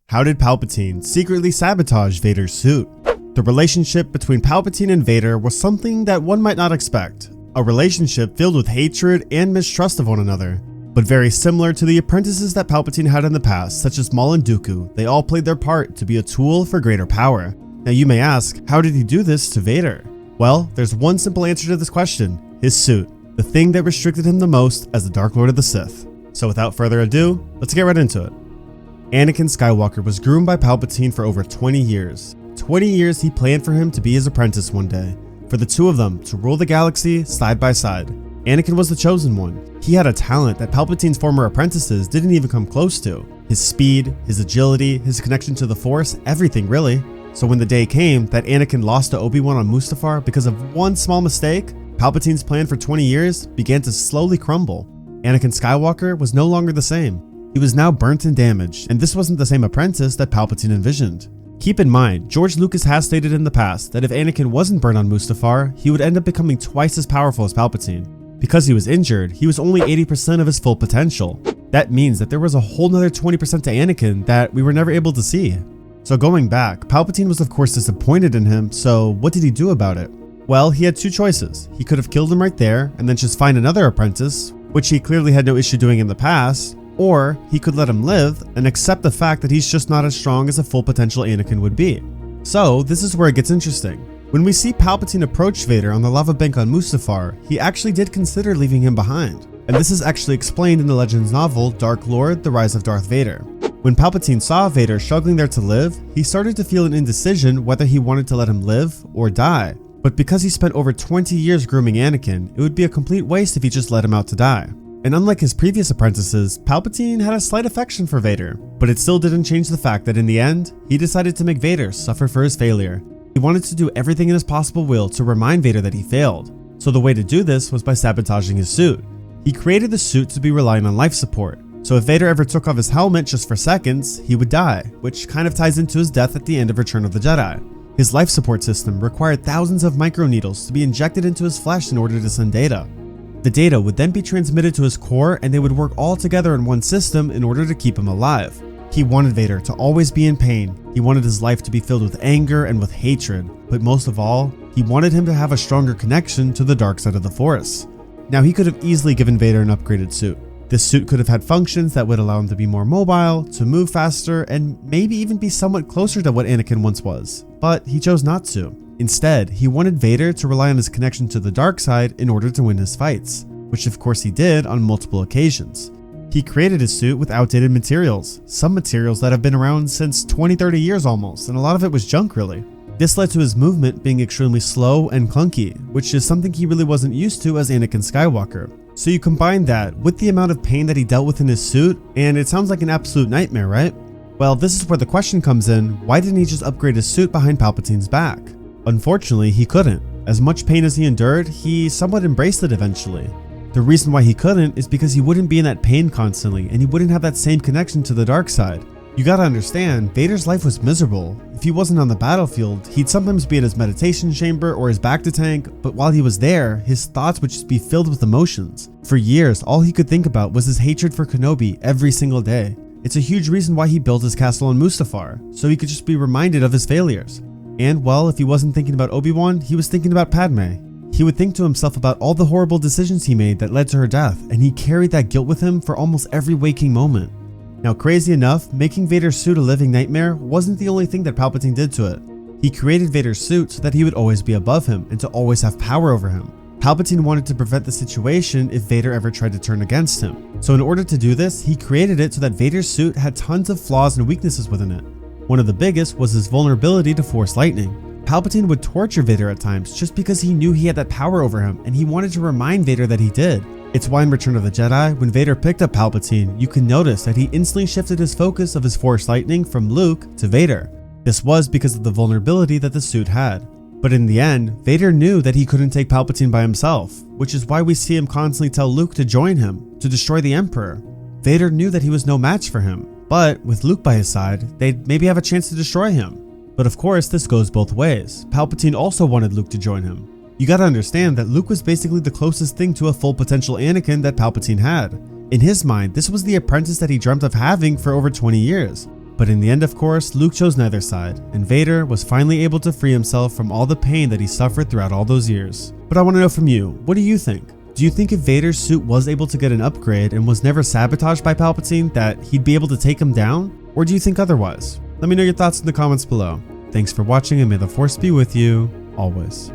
How did Palpatine secretly sabotage Vader's suit? The relationship between Palpatine and Vader was something that one might not expect. A relationship filled with hatred and mistrust of one another. But very similar to the apprentices that Palpatine had in the past, such as Maul and Dooku, they all played their part to be a tool for greater power. Now you may ask, how did he do this to Vader? Well, there's one simple answer to this question: his suit, the thing that restricted him the most as the Dark Lord of the Sith. So without further ado, let's get right into it. Anakin Skywalker was groomed by Palpatine for over 20 years. 20 years he planned for him to be his apprentice one day, for the two of them to rule the galaxy side by side. Anakin was the chosen one. He had a talent that Palpatine's former apprentices didn't even come close to. His speed, his agility, his connection to the Force, everything really. So when the day came that Anakin lost to Obi-Wan on Mustafar because of one small mistake, Palpatine's plan for 20 years began to slowly crumble. Anakin Skywalker was no longer the same. He was now burnt and damaged, and this wasn't the same apprentice that Palpatine envisioned. Keep in mind, George Lucas has stated in the past that if Anakin wasn't burned on Mustafar, he would end up becoming twice as powerful as Palpatine. Because he was injured, he was only 80% of his full potential. That means that there was a whole nother 20% to Anakin that we were never able to see. So going back, Palpatine was of course disappointed in him, so what did he do about it? Well, he had two choices. He could have killed him right there and then just find another apprentice, which he clearly had no issue doing in the past, or he could let him live and accept the fact that he's just not as strong as a full potential Anakin would be. So this is where it gets interesting. When we see Palpatine approach Vader on the lava bank on Mustafar, he actually did consider leaving him behind. And this is actually explained in the Legends novel Dark Lord: The Rise of Darth Vader. When Palpatine saw Vader struggling there to live, he started to feel an indecision whether he wanted to let him live or die. But because he spent over 20 years grooming Anakin, it would be a complete waste if he just let him out to die. And unlike his previous apprentices, Palpatine had a slight affection for Vader, but it still didn't change the fact that in the end, he decided to make Vader suffer for his failure. He wanted to do everything in his possible will to remind Vader that he failed. So the way to do this was by sabotaging his suit. He created the suit to be relying on life support. So if Vader ever took off his helmet just for seconds, he would die, which kind of ties into his death at the end of Return of the Jedi. His life support system required thousands of microneedles to be injected into his flesh in order to send data. The data would then be transmitted to his core and they would work all together in one system in order to keep him alive. He wanted Vader to always be in pain. He wanted his life to be filled with anger and with hatred, but most of all, he wanted him to have a stronger connection to the dark side of the Force. Now he could have easily given Vader an upgraded suit. This suit could have had functions that would allow him to be more mobile, to move faster, and maybe even be somewhat closer to what Anakin once was, but he chose not to. Instead, he wanted Vader to rely on his connection to the dark side in order to win his fights, which of course he did on multiple occasions. He created his suit with outdated materials, some materials that have been around since 20-30 years almost, and a lot of it was junk really. This led to his movement being extremely slow and clunky, which is something he really wasn't used to as Anakin Skywalker. So you combine that with the amount of pain that he dealt with in his suit, and it sounds like an absolute nightmare, right? Well, this is where the question comes in: why didn't he just upgrade his suit behind Palpatine's back? Unfortunately, he couldn't. As much pain as he endured, he somewhat embraced it eventually. The reason why he couldn't is because he wouldn't be in that pain constantly, and he wouldn't have that same connection to the dark side. You gotta understand, Vader's life was miserable. If he wasn't on the battlefield, he'd sometimes be in his meditation chamber or his bacta tank, but while he was there, his thoughts would just be filled with emotions. For years, all he could think about was his hatred for Kenobi every single day. It's a huge reason why he built his castle on Mustafar, so he could just be reminded of his failures. And well, if he wasn't thinking about Obi-Wan, he was thinking about Padme. He would think to himself about all the horrible decisions he made that led to her death, and he carried that guilt with him for almost every waking moment. Now, crazy enough, making Vader's suit a living nightmare wasn't the only thing that Palpatine did to it. He created Vader's suit so that he would always be above him and to always have power over him. Palpatine wanted to prevent the situation if Vader ever tried to turn against him. So in order to do this, he created it so that Vader's suit had tons of flaws and weaknesses within it. One of the biggest was his vulnerability to Force lightning. Palpatine would torture Vader at times just because he knew he had that power over him, and he wanted to remind Vader that he did. It's why in Return of the Jedi, when Vader picked up Palpatine, you can notice that he instantly shifted his focus of his Force lightning from Luke to Vader. This was because of the vulnerability that the suit had. But in the end, Vader knew that he couldn't take Palpatine by himself, which is why we see him constantly tell Luke to join him, to destroy the Emperor. Vader knew that he was no match for him, but with Luke by his side, they'd maybe have a chance to destroy him. But of course, this goes both ways. Palpatine also wanted Luke to join him. You gotta understand that Luke was basically the closest thing to a full potential Anakin that Palpatine had. In his mind, this was the apprentice that he dreamt of having for over 20 years. But in the end, of course, Luke chose neither side, and Vader was finally able to free himself from all the pain that he suffered throughout all those years. But I want to know from you, what do you think? Do you think if Vader's suit was able to get an upgrade and was never sabotaged by Palpatine, that he'd be able to take him down? Or do you think otherwise? Let me know your thoughts in the comments below. Thanks for watching, and may the Force be with you, always.